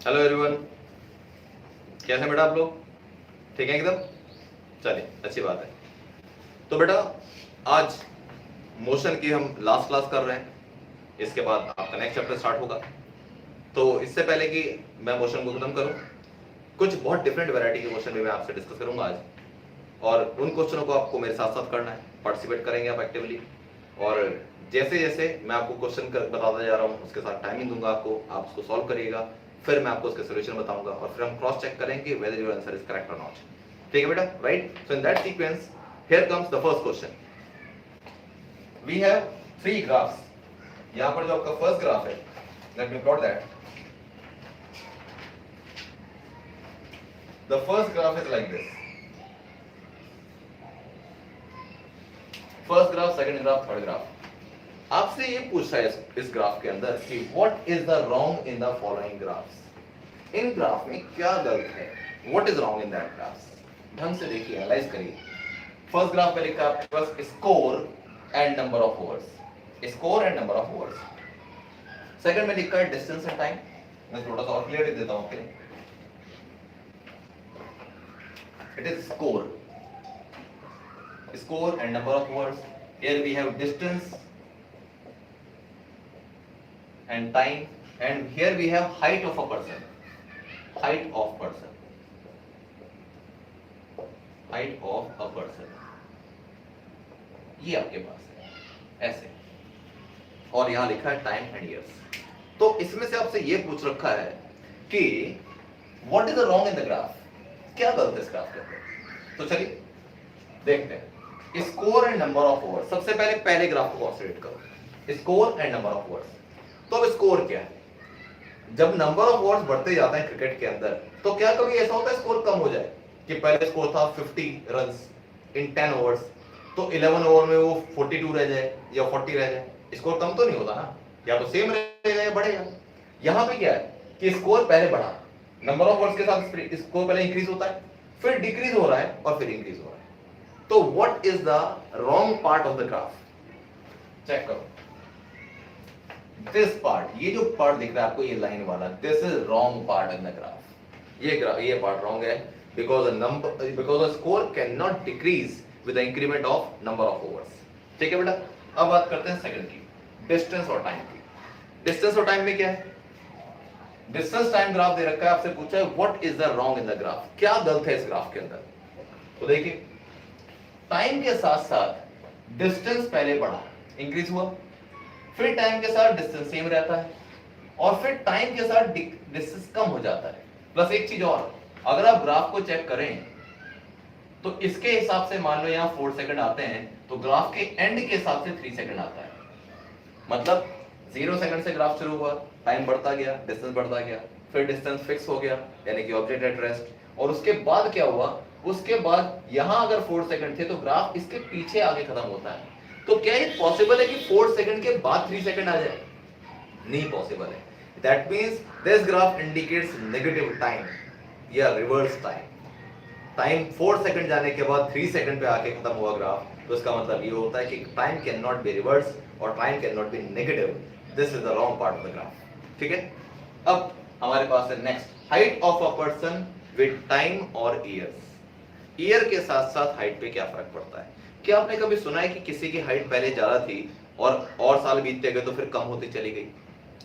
Hello everyone, कैसे हैं बेटा आप लोग? ठीक है एकदम। चलिए, अच्छी बात है। तो बेटा आज मोशन की हम लास्ट क्लास कर रहे हैं। इसके बाद आपका नेक्स्ट चैप्टर स्टार्ट होगा। तो इससे पहले कि मैं मोशन को खत्म करूं, कुछ बहुत डिफरेंट वैरायटी के क्वेश्चन भी मैं आपसे डिस्कस करूंगा आज। और उन क्वेश्चनों को आपको मेरे साथ साथ करना है, पार्टिसिपेट करेंगे आप एक्टिवली। और जैसे जैसे मैं आपको क्वेश्चन बताता जा रहा हूँ उसके साथ टाइमिंग दूंगा आपको, आप उसको सॉल्व करिएगा, फिर मैं आपको उसके सोल्यूशन बताऊंगा और फिर हम क्रॉस चेक करेंगे whether your answer is correct और नॉट। ठीक है बेटा, right? So in that sequence here comes the first question. We have three graphs. यहां पर जो आपका फर्स्ट ग्राफ है, let me plot that. The first graph is like this. First graph, second graph, third graph. आपसे ये पूछा है इस ग्राफ के अंदर कि what is the wrong in the following graphs. In graph में क्या गलत है, what is wrong in that graphs. ढंग से देखिए, एनालाइज करिए। फर्स्ट ग्राफ में लिखा है आपके पास score and number of overs, score and number of overs. Second में लिखा है डिस्टेंस एंड टाइम। मैं थोड़ा सा और क्लियर देता हूं। It is score and number of words. Here we have distance and time, and here we have height of a person. Height of person. Height of a person. ये आपके पास है ऐसे, और यहां लिखा है टाइम एंड ईयर्स। तो इसमें से आपसे ये पूछ रखा है कि what is the wrong in the graph, क्या गलत है इस ग्राफ के अंदर। तो चलिए देखते हैं। Score and number of overs. सबसे पहले पहले ग्राफ को कंसीडर करो, score and number of overs. तो अब स्कोर क्या है? जब नंबर ऑफ ओवर्स बढ़ते जाते हैं क्रिकेट के अंदर, तो क्या कभी ऐसा होता है स्कोर कम हो जाए कि पहले स्कोर था 50 रन्स इन 10 ओवर्स, तो 11 ओवर में वो 42 रह जाए या 40 रह जाए? स्कोर कम तो नहीं होता ना, या तो सेम रहेगा या बढ़ेगा। यहां पे क्या है कि स्कोर पहले बढ़ा, नंबर ऑफ ओवर्स के साथ स्कोर पहले इंक्रीज होता है, फिर डिक्रीज हो रहा है और फिर इंक्रीज हो रहा है। तो what is the wrong part of the graph? Check करो दिस पार्ट, ये जो पार्ट दिख रहा है आपको, ये लाइन वाला, this is wrong part in the graph. ये पार्ट रॉन्ग है because score can not decrease with the increment of number of overs. ठीक है बेटा, अब बात करते हैं सेकंड की, डिस्टेंस और टाइम की। डिस्टेंस और टाइम में क्या है? डिस्टेंस टाइम ग्राफ दे रखा है, आपसे पूछा है what is the wrong in the graph, क्या गलत है इस ग्राफ के अंदर। तो देखिए, टाइम के साथ साथ डिस्टेंस पहले बढ़ा, इंक्रीज हुआ, फिर टाइम के साथ डिस्टेंस सेम रहता है, और फिर टाइम के साथ डिस्टेंस कम हो जाता है। प्लस एक चीज और, अगर आप ग्राफ को चेक करें तो इसके हिसाब से मान लो यहां 4 सेकंड आते हैं, तो ग्राफ के एंड के हिसाब से 3 सेकंड आता है। मतलब 0 सेकंड से ग्राफ शुरू हुआ, टाइम बढ़ता गया, डिस्टेंस बढ़ता गया, फिर डिस्टेंस फिक्स हो गया यानी कि ऑब्जेक्ट एट रेस्ट, और उसके बाद क्या हुआ, उसके बाद यहां अगर 4 सेकंड थे तो ग्राफ इसके पीछे आगे खत्म होता है। तो क्या ये पॉसिबल है कि 4 सेकंड के बाद 3 सेकंड आ जाए? नहीं पॉसिबल है। That means this graph indicates negative time या रिवर्स टाइम। टाइम 4 सेकंड जाने के बाद 3 सेकंड पे आके खत्म हुआ ग्राफ, तो इसका मतलब ये होता है कि time can not be reverse और time can not be negative. This is the wrong part of the graph. ठीक है, अब हमारे पास है next, height of a person with time और ईयर्स। ईयर के साथ साथ हाइट पे क्या फर्क पड़ता है? क्या आपने कभी सुना है कि किसी की हाइट पहले ज्यादा थी और साल बीतते गए तो फिर कम होती चली गई?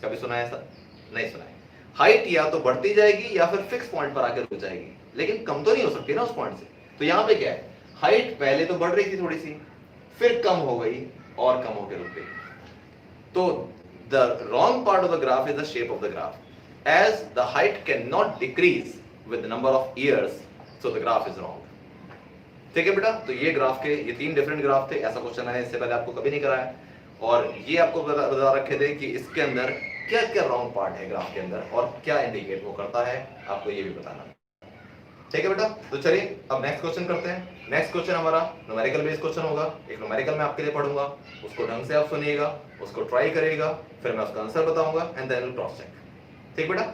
कभी सुना है ऐसा? नहीं सुना है। हाइट या तो बढ़ती जाएगी या फिर फिक्स पॉइंट पर आकर रुक जाएगी, लेकिन कम तो नहीं हो सकती ना उस पॉइंट से। तो यहां पे क्या है, हाइट पहले तो बढ़ रही थी थोड़ी सी, फिर कम हो गई और कम होकर रुक गई। तो the wrong part of the graph is the shape of the graph, as the height can not decrease with the number of years, so the graph is wrong. ठीक है बेटा, तो ये ग्राफ के ये 3 डिफरेंट ग्राफ थे। ऐसा question मैंने इससे पहले आपको कभी नहीं कराया, और ये आपको बता रखे थे कि इसके अंदर क्या क्या रॉन्ग पार्ट है ग्राफ के अंदर और क्या इंडिकेट वो करता है, आपको ये भी बताना। ठीक है बेटा, तो चलिए अब नेक्स्ट क्वेश्चन करते हैं। नेक्स्ट क्वेश्चन हमारा न्यूमेरिकल बेस्ड क्वेश्चन होगा। एक न्यूमेरिकल मैं आपके लिए पढ़ूंगा, उसको ढंग से आप सुनिएगा, उसको ट्राई करिएगा, फिर मैं उसका आंसर बताऊंगा एंड देन क्रॉस चेक। ठीक बेटा,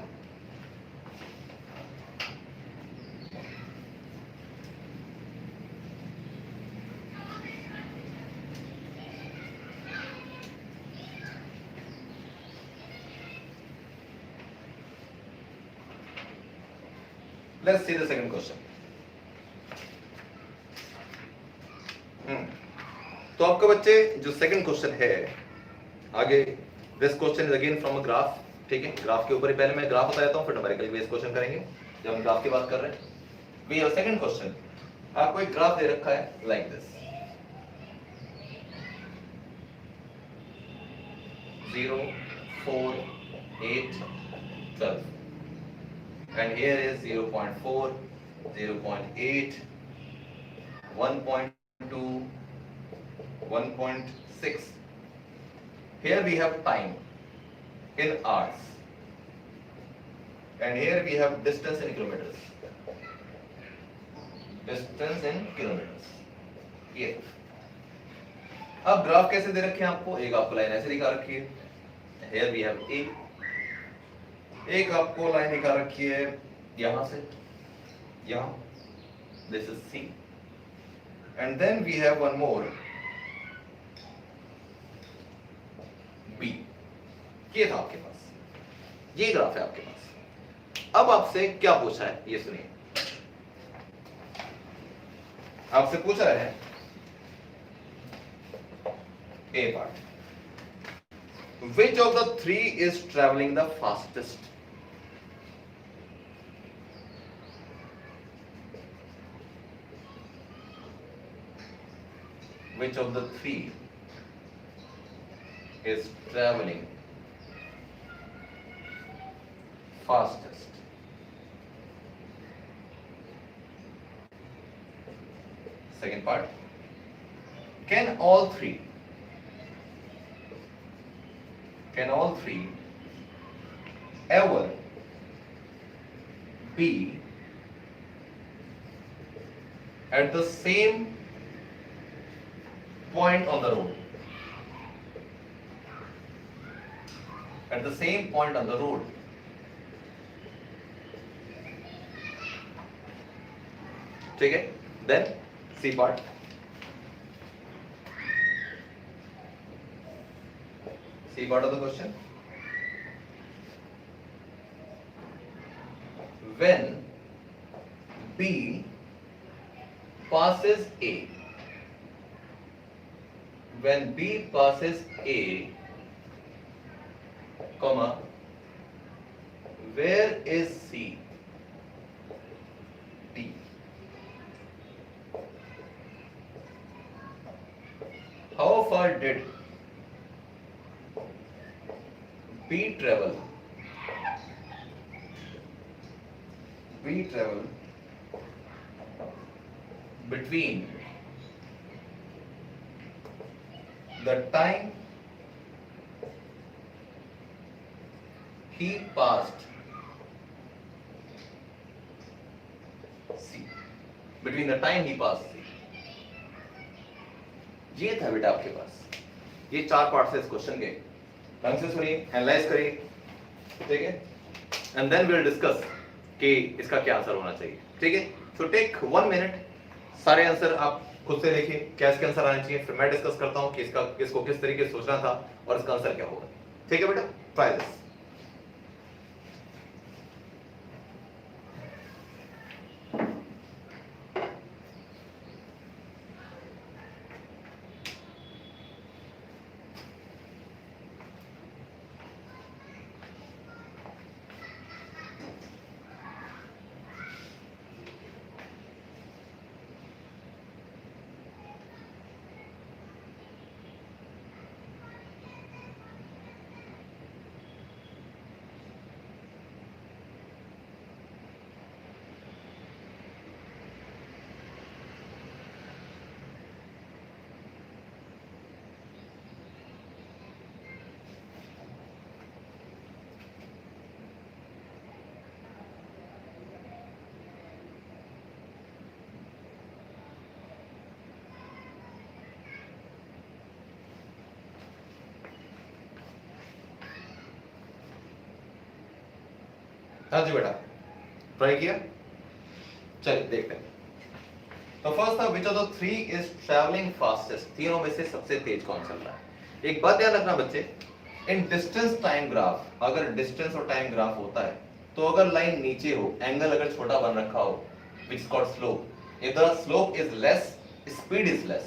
let's see the second question. तो आपका बच्चे जो सेकंड क्वेश्चन है आगे, this question is again from a graph, ठीक है। ग्राफ के ऊपर ही पहले मैं ग्राफ बता देता हूं, फिर न्यूमेरिकल बेस्ड क्वेश्चन करेंगे जब हम ग्राफ की बात कर रहे हैं। वी हैव सेकंड क्वेश्चन, आपको एक ग्राफ दे रखा है like this 0 4 8 12 and here is 0.4 0.8 1.2 1.6. Here we have time in hours and here we have distance in kilometers. Distance in kilometers. ये अब ग्राफ कैसे दे रखे हैं आपको, एक आपको लाइन ऐसे दिखा रखी है, here we have A, एक आपको लाइन दिखा रखी है यहां से यहां, this is C, and then we have one more B. ये था आपके पास, ये ग्राफ है आपके पास। अब आपसे क्या पूछा है ये सुनिए, आपसे पूछ रहा है A part, which of the three is traveling the fastest? Which of the three is traveling fastest? Second part, can all three ever be at the same point on the road? At the same point on the road. ठीक है, then C part. C part of the question. When B passes A, when B passes A, comma, where is C? D. How far did B travel? B travel between the time he passed C. Between the time he passed C. ये था बेटा आपके पास, ये चार part से इस question के, ढंग से सुनिए, एनालाइज करिए, ठीक है, and then we will discuss कि इसका क्या आंसर होना चाहिए, ठीक है। सो टेक 1 मिनट, सारे आंसर आप खुद से देखिए क्या इसके आंसर आने चाहिए, फिर मैं डिस्कस करता हूं कि इसको किस तरीके से सोचना था और इसका आंसर क्या होगा, ठीक है बेटा, ट्राई दिस। हाँ जी बेटा, ट्राई किया, चलिए देखते हैं। तो फर्स्ट था which of the three is travelling fastest, तीनों में से सबसे तेज कौन चल रहा है। एक बात ध्यान रखना बच्चे, इन डिस्टेंस टाइम ग्राफ, अगर डिस्टेंस और टाइम ग्राफ होता है तो अगर लाइन नीचे हो, एंगल अगर छोटा बन रखा हो, which is called slope. If the slope is less, speed is less.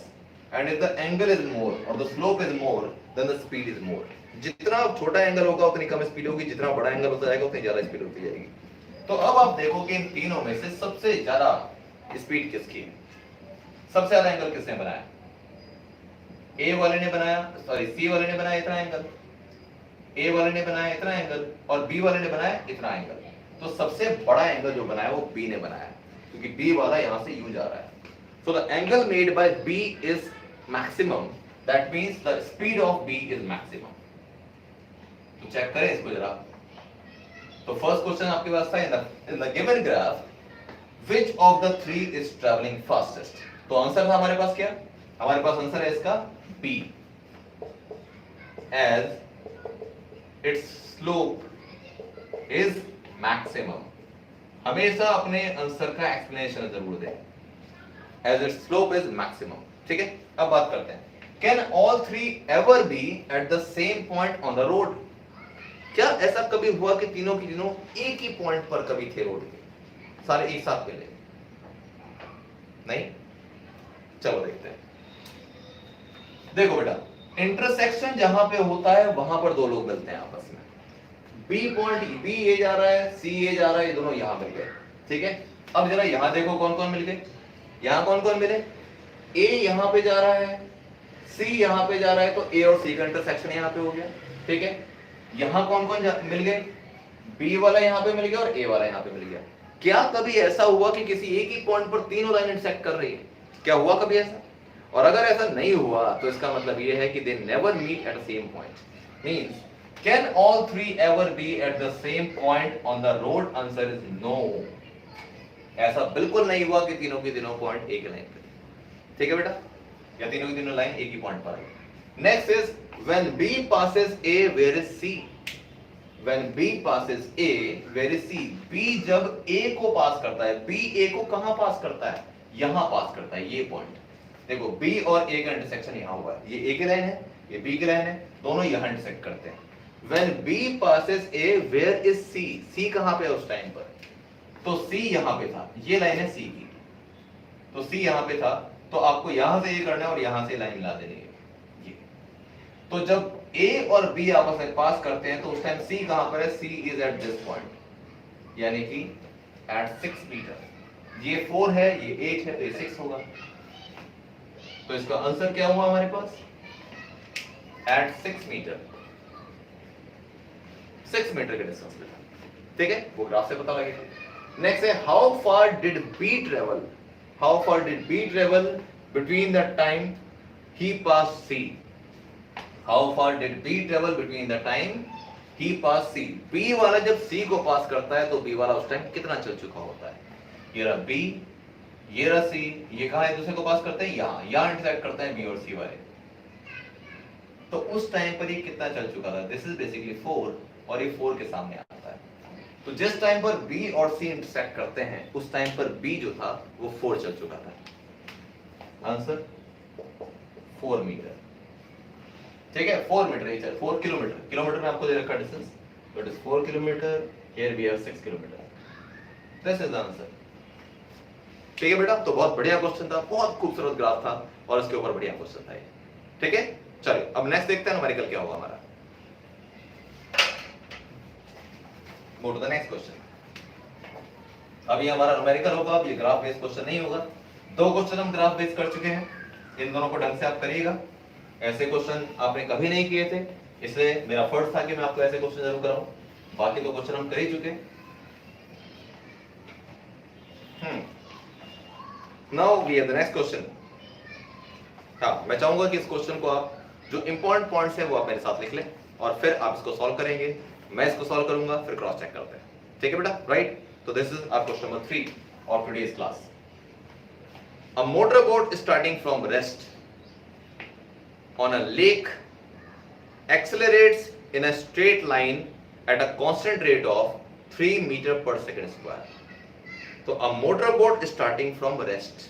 And if the angle is more or the slope is more, then the speed is more. जितना छोटा एंगल होगा उतनी कम स्पीड होगी, जितना बड़ा एंगल होता जाएगा उतनी ज्यादा स्पीड होती जाएगी। तो अब आप देखो कि इन तीनों में से सबसे ज्यादा स्पीड किसकी है, सबसे ज्यादा एंगल किसने बनाया? ए वाले ने बनाया, सॉरी सी वाले ने बनाया इतना एंगल, ए वाले ने बनाया इतना एंगल और बी वाले ने बनाया इतना एंगल। तो सबसे बड़ा एंगल जो बनाया वो बी ने बनाया, क्योंकि बी वाला यहां से यूं जा रहा है। So the angle made by B is maximum, that means the speed of B is maximum. तो चेक करें इसको जरा। तो फर्स्ट क्वेश्चन आपके पास था, in the given graph which of the three is travelling fastest. तो आंसर था हमारे पास क्या? हमारे पास आंसर है इसका B, as its slope is maximum. हमेशा अपने आंसर का एक्सप्लेनेशन जरूर दें, as its slope is maximum. ठीक है, अब बात करते हैं, can all three ever be at the same point on the road. क्या ऐसा कभी हुआ कि तीनों की तीनों एक ही पॉइंट पर कभी थे रोड के, सारे एक साथ मिले? नहीं। चलो देखते हैं। देखो बेटा, इंटरसेक्शन जहां पे होता है वहां पर दो लोग मिलते हैं आपस में। बी पॉइंट, बी ए जा रहा है, सी ए जा रहा है, ये दोनों यहां मिल गए। ठीक है, अब जरा यहां देखो कौन कौन मिल गए। यहां कौन कौन मिले? ए यहां पे जा रहा है, सी यहां पे जा रहा है, तो ए और सी का इंटरसेक्शन यहां पे हो गया। ठीक है, यहां कौन कौन मिल गए? बी वाला यहां पे मिल गया और ए वाला यहां पे मिल गया। क्या कभी ऐसा हुआ कि किसी एक ही पॉइंट पर तीनों लाइन इंटरसेक्ट कर रही है? क्या हुआ कभी ऐसा? और अगर ऐसा नहीं हुआ तो इसका मतलब ये है कि they never meet at the same point. Means can all three ever be at the same point on the road? Answer is no. ऐसा बिल्कुल नहीं हुआ कि तीनों के तीनों पॉइंट एक लाइन पे। ठीक है बेटा, या तीनों की तीनों लाइन एक ही पॉइंट पर आई। Next is when B passes A where is C. When B passes A where is C. B जब ए को पास करता है, बी ए को कहां पास करता है? यहां पास करता है, ये पॉइंट। देखो बी और ए का इंटरसेक्शन यहां हुआ है, ये ए की लाइन है, ये बी की लाइन है, दोनों यहां इंटरसेक्ट करते हैं। When B passes A where is C. C कहां पे है उस टाइम पर? तो सी यहां पे था, ये लाइन है सी की, तो सी यहां पे था, तो आपको यहां से ये करना है और यहां से लाइन मिला देनी है ये। तो जब ए और बी आपस में पास करते हैं तो उस टाइम सी कहां पर है? सी इज एट दिस पॉइंट, यानी कि एट 6 मीटर। ये 4 है, ये 8 है, तो ये 6 होगा। तो इसका आंसर क्या हुआ हमारे पास? At 6 meter. 6 मीटर के डिस्टेंस पे था। ठीक है, वो ग्राफ से पता लगेगा। नेक्स्ट है, how far did B travel. How far did B travel between the time he pass C. How far did B travel between the time he pass C. B वाला जब सी को पास करता है तो बी वाला उस टाइम कितना चल चुका होता है? ये रहा बी, ये रहा सी, ये कहां एक दूसरे को पास करते हैं? यहां इंटरसेक्ट करते हैं बी और सी वाले। तो उस टाइम पर ये कितना चल चुका था? दिस इज बेसिकली 4 और ये 4 के सामने आता है। तो जिस टाइम पर बी और सी इंटरसेक्ट करते हैं उस टाइम पर बी जो था वो 4 चल चुका था। Answer 4 metre. ठीक है, 4 मीटर, ये 4 किलोमीटर। किलोमीटर में आपको दे रखा डिस्टेंस, तो it is 4 kilometre, here we have 6 kilometre. This is the answer. ठीक है बेटा, तो बहुत बढ़िया क्वेश्चन था, बहुत खूबसूरत ग्राफ था और इसके ऊपर बढ़िया क्वेश्चन था ये। ठीक है, चलिए अब नेक्स्ट देखते हैं न्यूमेरिकल क्या होगा हमारा। Go to the next question. अब ये हमारा न्यूमेरिकल होगा, अब ये ग्राफ बेस्ड क्वेश्चन नहीं होगा। 2 क्वेश्चन हम ग्राफ बेस्ड कर चुके हैं, इन दोनों को ढंग से आप करिएगा। ऐसे क्वेश्चन आपने कभी नहीं किए थे, इसलिए मेरा फर्ज था कि मैं आपको ऐसे क्वेश्चन जरूर कराऊं। बाकी 2 क्वेश्चन हम कर ही चुके। Now we have the next question. हाँ, मैं चाहूंगा कि इस क्वेश्चन को आप जो इंपॉर्टेंट पॉइंट्स हैं वो आप मेरे साथ लिख लें और फिर आप इसको सॉल्व करेंगे, मैं इसको सॉल्व करूंगा, फिर क्रॉस चेक करते हैं। ठीक है बेटा, राइट? तो this is our question number 3 of today's class. A motor boat starting from rest on a lake accelerates in a straight line at a constant rate of 3 meter per second square. तो a motor boat starting from rest,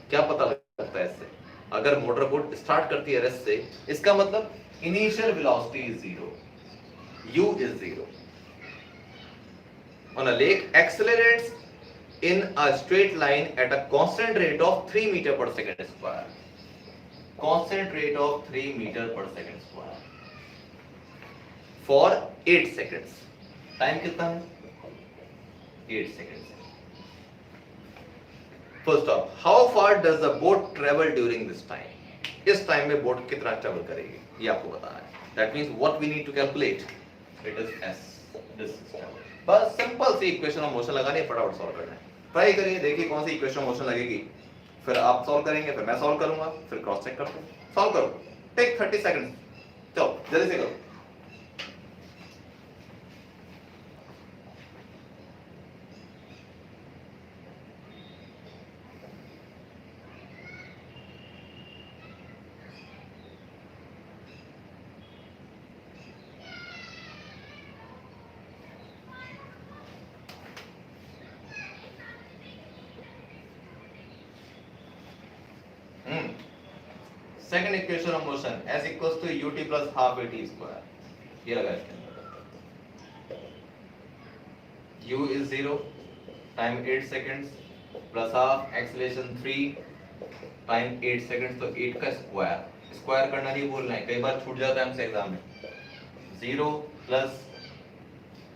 क्या पता लगता है इससे? अगर motor boat start करती है rest से, इसका मतलब initial velocity is 0, u is 0। on a lake accelerates in a straight line at a constant rate of 3 meter per second square. Constant rate of 3 meter per second square for 8 seconds. Time कितना है? 8 seconds. Full stop. How far does the boat travel during this time? इस time में boat कितना travel करेगी ये आपको बताना है. That means what we need to calculate. It is s. This is travel. बस सिंपल सी इक्वेशन ऑफ मोशन लगानी है, फटाफट सॉल्व करना है. ट्राई करिए, देखिए कौन सी इक्वेशन ऑफ मोशन लगेगी, फिर आप सॉल्व करेंगे, फिर मैं सॉल्व करूंगा, फिर क्रॉस चेक करते हैं. सॉल्व करो, टेक 30 सेकंड्स. चलो जल्दी से करो. Second equation of motion s equals to ut plus half at square. ये लगा इसके अंदर. u is 0, time 8 seconds plus half acceleration 3 time 8 seconds, तो 8 का स्क्वायर. स्क्वायर करना नहीं बोलना है, कई बार छूट जाता है हमसे एग्जाम में. 0 प्लस,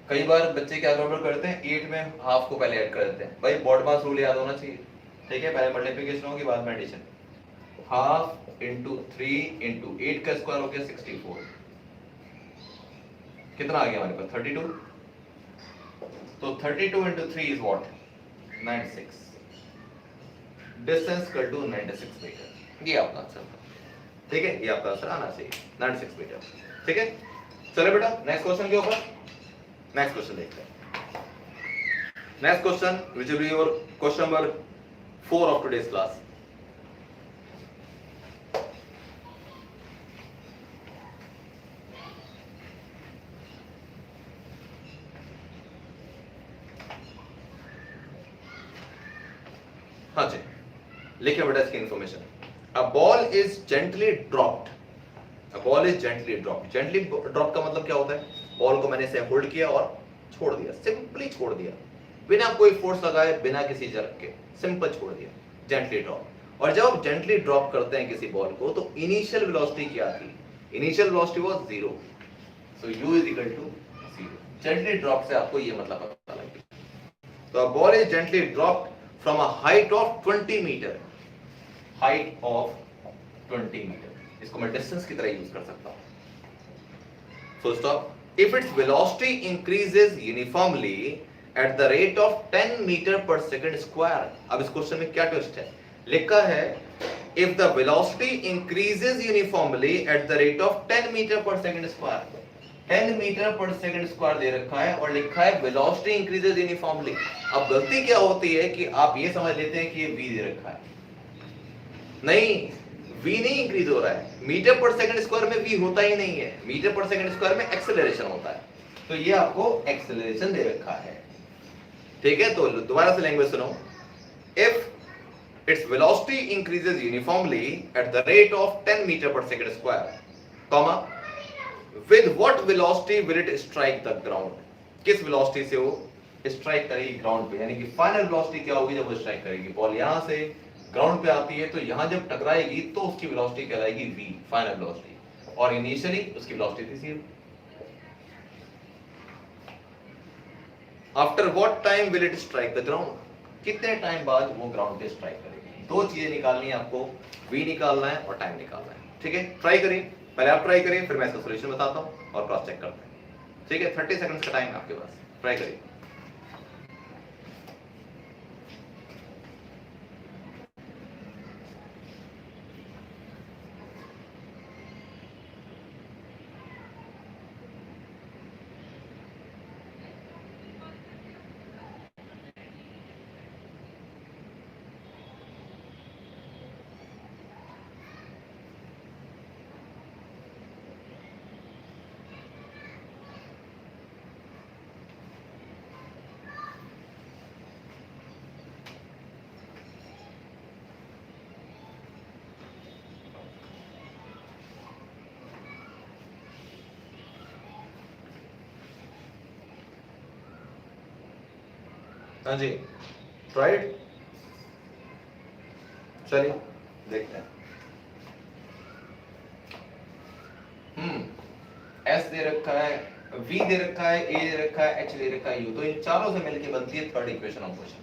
कई बार बच्चे क्या गड़बड़ करते हैं, 8 में हाफ को पहले ऐड कर देते हैं. भाई बॉड मास रूल याद होना चाहिए, ठीक है. पहले मल्टीप्लिकेशन होगी, बाद में एडिशन. हाफ इंटू 3 इंटू 8 का स्क्वायर हो गया 64. कितना आ गया हमारे पास? 32. तो 32 इंटू 3 इज व्हाट? 96. डिस्टेंस कर टू 96 मीटर. ये आपका आंसर, ठीक है. ये आपका आंसर आना चाहिए 96 मीटर, ठीक है. चलो बेटा नेक्स्ट क्वेश्चन के ऊपर. नेक्स्ट क्वेश्चन देखते हैं. Next question which will be your question number 4 of today's class. हाँ जी, लिखिए बेटा इसकी information. A ball is gently dropped. A ball is gently dropped. Gently drop का मतलब क्या होता है? बॉल को मैंने ऐसे होल्ड किया और छोड़ दिया, सिंपली छोड़ दिया, बिना कोई फोर्स लगाए, बिना किसी जर्क के, सिंपल छोड़ दिया, जेंटली ड्रॉप. और जब आप जेंटली ड्रॉप करते हैं किसी बॉल को, तो इनिशियल वेलोसिटी क्या थी? Initial velocity was 0, so u is equal to 0. Gently drop से आपको ये मतलब पता लगेगा. तो a ball is gently dropped from a height of 20 meter. Height of 20 meter. इसको मैं distance की तरह यूज कर सकता हूं. Full stop. If its velocity increases uniformly at the rate of 10 meter per second square. अब इस क्वेश्चन में क्या ट्विस्ट है? लिखा है if the velocity increases uniformly at the rate of 10 meter per second square. 10 meter पर second square दे रखा है और लिखा है वेलोसिटी इंक्रीजेस यूनिफॉर्मली. अब गलती क्या होती है कि आप ये समझ लेते हैं कि ये v दे रखा है. नहीं, v नहीं इंक्रीज हो रहा है. मीटर पर सेकंड स्क्वायर में v होता ही नहीं है. मीटर पर सेकंड स्क्वायर में एक्सेलरेशन होता है. तो ये आपको एक्सेलरेशन दे रखा है, ठीक है. तो दोबारा से लैंग्वेज सुनो. If its velocity increases uniformly at the rate of 10 meter पर second square, comma, with what velocity will it strike the ground. किस वेलोसिटी से वो स्ट्राइक करेगी ग्राउंड पे, यानी कि फाइनल वेलोसिटी क्या होगी जब वो स्ट्राइक करेगी. बॉल यहां से ग्राउंड पे आती है, तो यहां जब टकराएगी तो उसकी वेलोसिटी कहलाएगी v, फाइनल वेलोसिटी. और इनिशियली उसकी वेलोसिटी थी 0. After what time will it strike the ground. कितने टाइम बाद वो ग्राउंड पे स्ट्राइक करेगी. दो चीजें निकालनी है आपको, v निकालना है और टाइम निकालना है, ठीक है. ट्राई करिए, पहले आप ट्राई करिए, फिर मैं इसका सॉल्यूशन बताता हूं और क्रॉस चेक करते हैं, ठीक है. 30 सेकंड्स का टाइम है आपके पास. ट्राई करिए. हाँ जी, राइट। चलिए देखते हैं। एस दे रखा है, वी दे रखा है, ए दे रखा है, एच दे रखा है, यू। तो इन चारों से मिलकर बनती है third equation of motion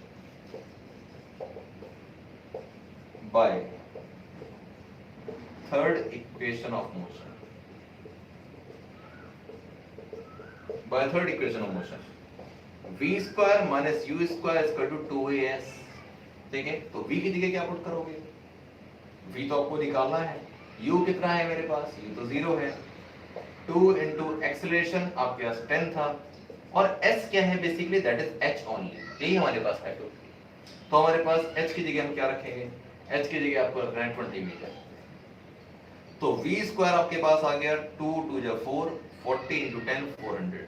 by third equation of motion by third equation of motion v square minus u square is equal to 2as। ठीक है, तो v की जगह क्या पुट करोगे? v तो आपको निकालना है, u कितना है मेरे पास? u तो 0 है। 2 इंटू एक्सेलरेशन आपके पास 10 था, और s क्या है? Basically that is h only, यही हमारे पास है। तो हमारे पास h की जगह हम क्या रखेंगे? h की जगह आपको रखना है 20 मीटर। तो v स्क्वायर आपके पास आ गया 2 2 जा 4, 40 इंटू 10 400।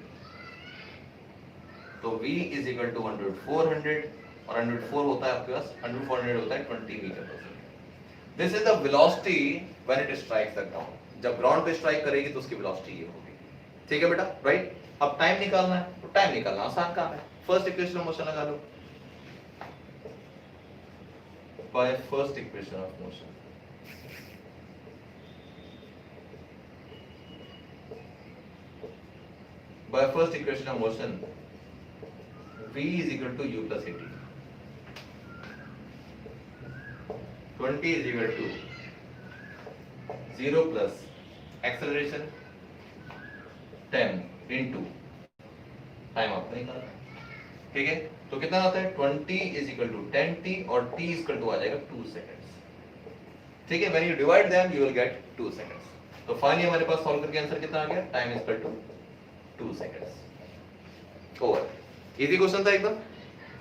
तो v इज इक्वल टू 100 400, और 104 होता है आपके पास 100 400 होता है 20 मीटर पर second. This is the velocity when it strikes the ground. जब ग्राउंड पे स्ट्राइक करेगी तो उसकी वेलोसिटी ये होगी। ठीक है बेटा, राइट। अब टाइम निकालना है, तो टाइम निकालना आसान काम है। फर्स्ट इक्वेशन ऑफ मोशन लगा लो, by first equation of motion by first equation of motion v is equal to u plus 80, 20 is equal to 0 plus acceleration 10 into time आपको निकालना है। ठीक है, तो कितना आता है? 20 is equal to 10t, और t is equal to आ जाएगा 2 seconds। ठीक है, when you divide them you will get 2 seconds। तो फाइनली हमारे पास सॉल्व करके आंसर कितना आ गया? Time is equal to 2 seconds. Over. Easy question था एकदम।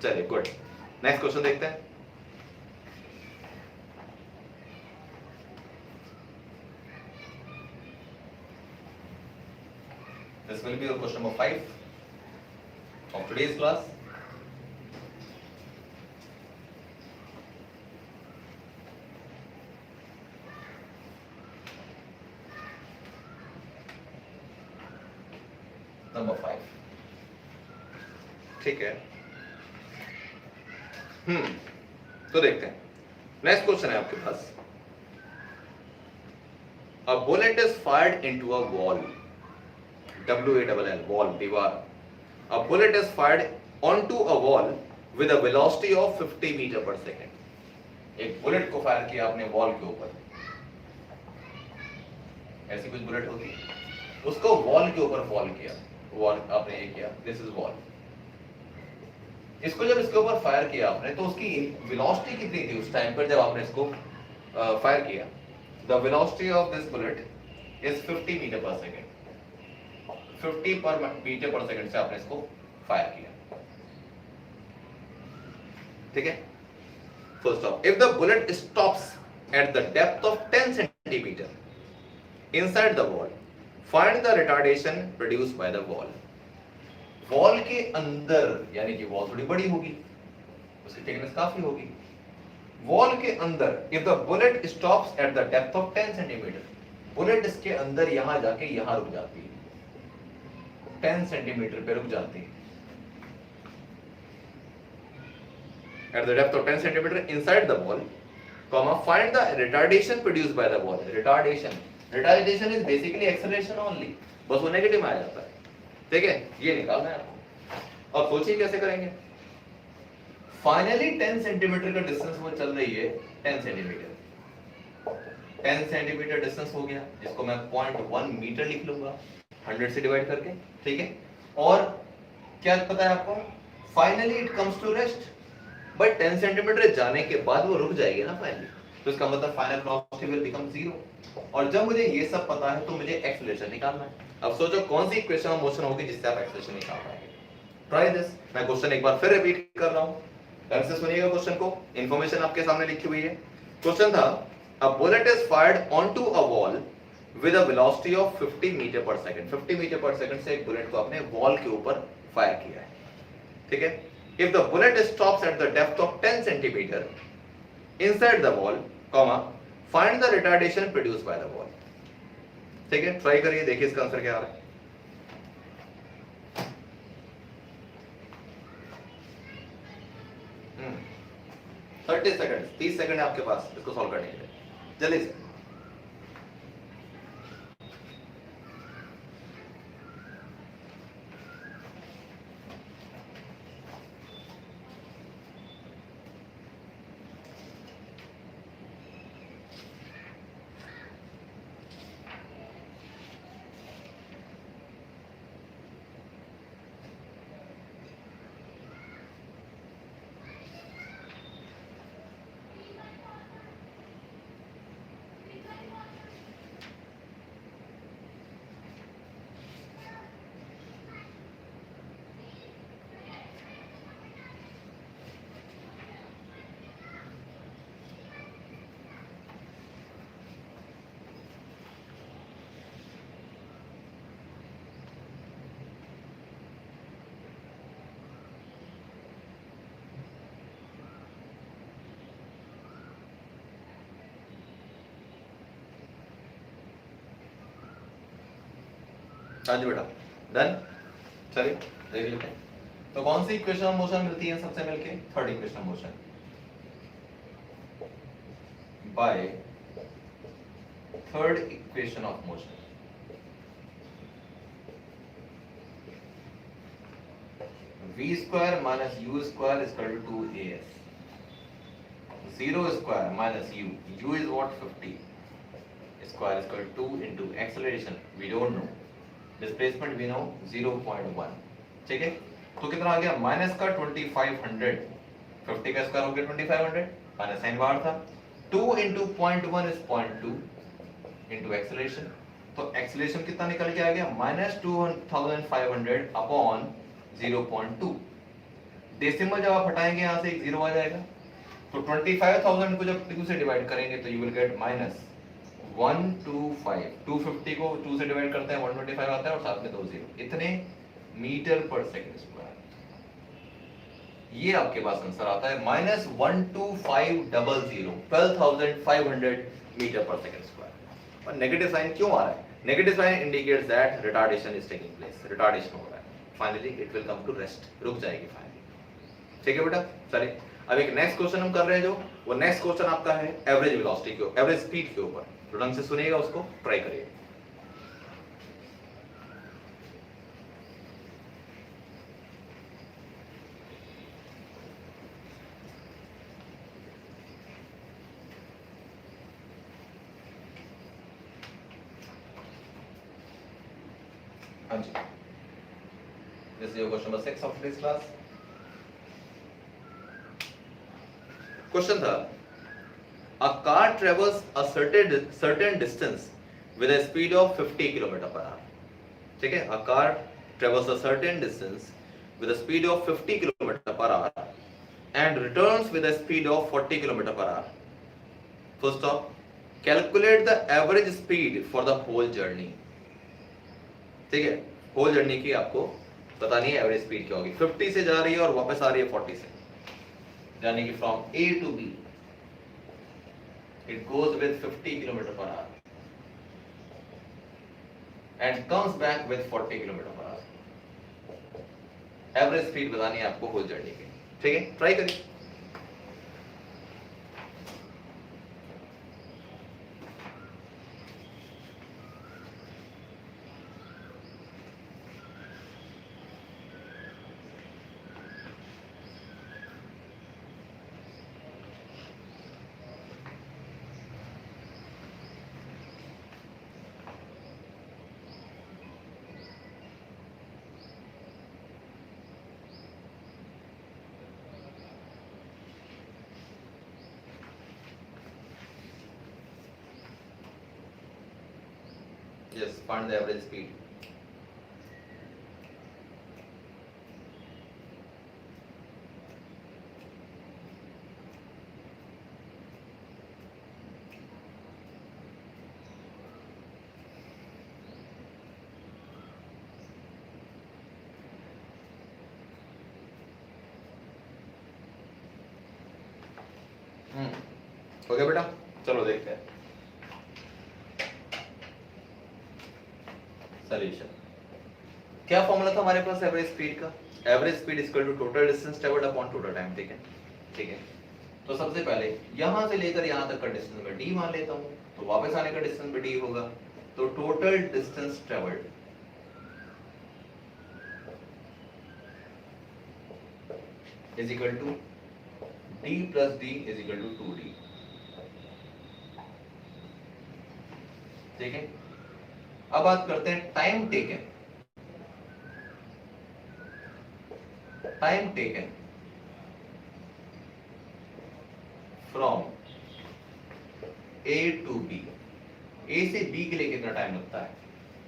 चलिए गुड, नेक्स्ट क्वेश्चन देखते हैं। This will be your question number 5 of today's class. Number 5, ठीक है। तो देखते हैं, नेक्स्ट क्वेश्चन है आपके पास। A bullet is fired into a wall, WALL wall, दीवार। A bullet is fired onto a wall with a velocity of 50 metre पर सेकंड। एक बुलेट को फायर किया आपने वॉल के ऊपर, ऐसी कुछ बुलेट होती है, उसको वॉल के ऊपर फॉल किया, वॉल आपने ये किया, दिस इज वॉल। इसको जब इसके ऊपर फायर किया आपने, तो उसकी वेलोसिटी कितनी थी उस टाइम पर जब आपने इसको फायर किया? The velocity of this bullet is 50 metre पर सेकंड। 50 पर मीटर पर सेकंड से आपने इसको फायर किया। ठीक है, full stop. If the bullet stops at the depth of 10 centimetre inside the wall, find the retardation produced by the wall. Wall के अंदर, यानी कि वॉल थोड़ी बड़ी होगी, उसकी थिकनेस काफी होगी। वॉल के अंदर if the bullet stops at the depth of 10 centimetre, bullet इसके अंदर यहां जाके यहां रुक जाती है, 10 सेंटीमीटर पे रुक जाती है। At the depth of 10 centimetre inside the wall, comma, find the retardation produced by the wall. Retardation is basically acceleration only, बस वो नेगेटिव में आ जाता है। ठीक है, ये निकालना है आपको। अब सोचिए कैसे करेंगे। फाइनली 10 सेंटीमीटर का डिस्टेंस वो चल रही है, 10 सेंटीमीटर। 10 सेंटीमीटर डिस्टेंस हो गया, जिसको मैं 0.1 मीटर लिख लूंगा 100 से डिवाइड करके। ठीक है, और क्या पता है आपको? Finally it comes to rest. But 10 centimetre जाने के बाद वो रुक जाएगी ना फाइनली, तो इसका मतलब फाइनल वेलोसिटी विल बिकम 0। और जब मुझे ये सब पता है तो मुझे एक्सेलरेशन निकालना है। अब सोचो कौन सी इक्वेशन ऑफ मोशन होगी जिससे आप एक्सेलरेशन निकाल पाएंगे। Try this. मैं क्वेश्चन एक बार फिर रिपीट कर रहा हूं, ढंग से सुनिएगा क्वेश्चन को, इंफॉर्मेशन आपके सामने लिखी हुई है। क्वेश्चन था, a bullet is fired onto a wall with a velocity of 50 metre पर सेकंड। 50 मीटर पर सेकंड से एक बुलेट को आपने वॉल के ऊपर फायर किया है। ठीक है, if the bullet stops at the depth of 10 centimetre inside the wall, comma, find the retardation produced by the wall. ठीक है, ट्राई करिए, देखिए इसका आंसर क्या आ रहा है। 30 सेकंड, 30 सेकंड है आपके पास इसको सॉल्व करने के लिए, जल्दी से। हाँ जी बेटा, डन। चलिए देख लेते हैं तो कौन सी इक्वेशन ऑफ मोशन मिलती है सबसे मिलके, third equation of motion by third equation of motion. v square minus u square is equal to 2as, 0 square minus u is what, 50 square is equal to 2 into acceleration we don't know, displacement भी no 0.1, ठीक है। तो कितना आ गया, minus का 2500, 50 का square हो गया 2500, माइनस साइन बाहर था, 2 into 0.1 is 0.2 into एक्सेलरेशन, तो एक्सेलरेशन कितना निकल के आ गया, माइनस 2500 अपॉन 0.2। डेसिमल जब आप हटाएंगे यहाँ से एक जीरो आ जाएगा, तो 25,000 को जब 2 से डिवाइड करेंगे तो यू विल गेट माइनस 125, 250 को 2 से डिवाइड करते हैं 125 आता है और साथ में 2 जीरो, इतने मीटर पर सेकंड स्क्वायर। ये आपके पास आंसर आता है माइनस 12500, 12,500 मीटर पर सेकंड स्क्वायर। और नेगेटिव साइन क्यों आ रहा है, negative sign indicates that retardation is taking place, retardation हो रहा है, finally it will come to rest, रुक जाएगी फाइनली, ठीक है बेटा। चलिए अब एक नेक्स्ट क्वेश्चन हम कर रहे हैं, जो वो नेक्स्ट क्वेश्चन आपका है एवरेज वेलोसिटी के, एवरेज स्पीड के ऊपर, तो ढंग से सुनिएगा, उसको ट्राई करिए। हाँ जी, this is your question number 6 of this class. Question था, a car travels a certain distance with a speed of 50 km/h, ठीक है। a car travels a certain distance with a speed of 50 km/h and returns with a speed of 40 km/h. First stop, calculate the average speed for the whole journey, ठीक है। whole journey की आपको बतानी है average speed क्या होगी, 50 से जा रही है और वापस आ रही है 40 से, यानी कि from A to B it goes with 50 km/h and comes back with 40 km/h। Average speed बतानी है आपको होल जर्नी की, ठीक है। ट्राई करिए। Yes, find the average speed. हो गया बेटा, चलो देखते हैं सॉल्यूशन। क्या फॉर्मूला था हमारे पास एवरेज स्पीड का, average speed equal to total distance travelled upon total time, ठीक है। ठीक है, तो सबसे पहले यहां से लेकर यहां तक का डिस्टेंस मैं d मान लेता हूं, तो वापस आने का डिस्टेंस भी d होगा, तो total distance travelled is equal to d plus d is equal to 2d। ठीक है, अब बात करते हैं time taken. Time taken from A to B, A से B के लिए कितना टाइम लगता है,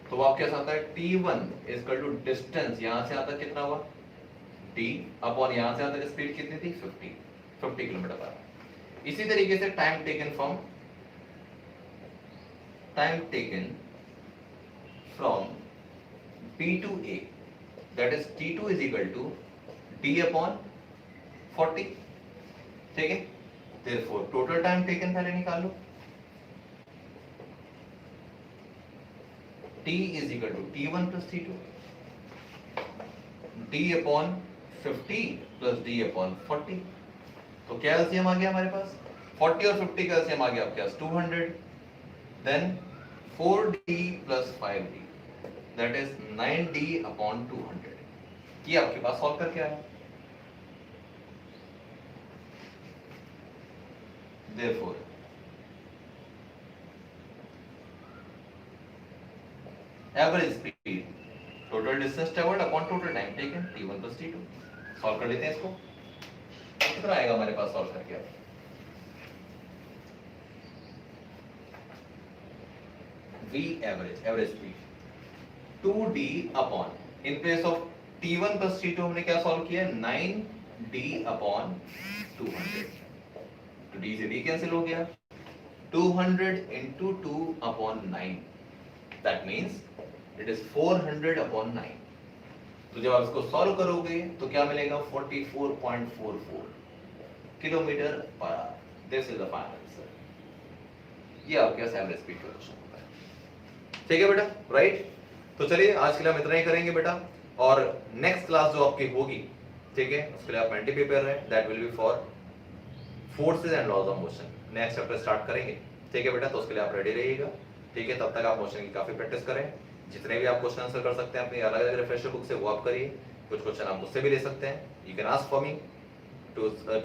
तो वो आपके साथ आता है T1 इक्वल टू डिस्टेंस यहां से आता कितना हुआ D अपॉन यहां से आता स्पीड कितनी थी 50 किलोमीटर पर आवर। इसी तरीके से time taken from B to A, that is T2 is equal to D upon 40। ठीक है, therefore total time taken पहले निकाल लो, T is equal to T1 plus T2, D upon 50 plus D upon 40। तो क्या LCM आ गया हमारे पास, 40 और 50 का एलसीएम आ गया आपके पास 200, then 4D plus 5D that is 9D upon 200। ये आपके पास सॉल्व करके आया। Therefore average speed total distance traveled upon total time taken T1 plus T2। Solve कर लेते हैं इसको, कितना आएगा हमारे पास सॉल्व करके आप, V average speed 2D upon, in place of T1 plus T2 हमने क्या सॉल्व किया 9D upon 200, तो D से D कैंसिल हो गया, 200 into 2 upon 9, that means it is 400 upon 9। तो जब आप इसको सॉल्व करोगे तो क्या मिलेगा 44.44 kilometre per hour. This is the final answer. ये आपके पास एवरेज स्पीड का क्वेश्चन होता है। ठीक है बेटा, राइट। तो चलिए आज के लिए हम इतना ही करेंगे बेटा, और नेक्स्ट क्लास जो आपकी होगी, ठीक है, उसके लिए आप मेंटली प्रिपेयर रहें, that will be for forces and laws of motion. Next chapter start करेंगे, ठीक है बेटा, तो उसके लिए आप रेडी रहिएगा। ठीक है, तब तक आप मोशन की काफी प्रैक्टिस करें, जितने भी आप क्वेश्चन आंसर कर सकते हैं अपनी अलग अलग रिफ्रेशर बुक से वो आप करिए। कुछ क्वेश्चन आप मुझसे भी ले सकते हैं, you can ask for me to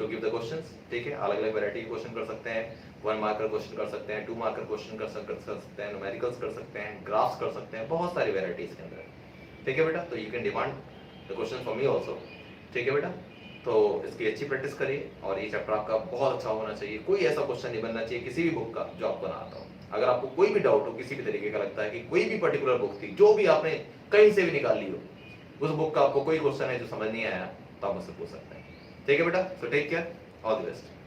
give the questions. ठीक है, अलग अलग वैरायटी के क्वेश्चन कर सकते हैं, 1 मार्कर क्वेश्चन कर सकते हैं, 2 मार्कर क्वेश्चन कर सकते हैं, न्यूमेरिकल्स कर सकते हैं, ग्राफ्स कर सकते हैं, बहुत सारी वैरायटीज के अंदर। ठीक है बेटा, तो you can demand the question from me also. ठीक है बेटा, तो इसकी अच्छी प्रैक्टिस करिए, और ये चैप्टर आपका बहुत अच्छा होना चाहिए। कोई ऐसा क्वेश्चन नहीं बनना चाहिए किसी भी बुक का जो आपको ना आता हो। अगर आपको कोई भी डाउट हो, किसी भी तरीके का लगता है कि कोई भी पर्टिकुलर बुक थी जो भी आपने कहीं से भी निकाल ली हो, उस बुक का आपको कोई क्वेश्चन है जो समझ नहीं आया, तो आप मुझसे पूछ सकते हैं। ठीक है बेटा, so take care, all the best.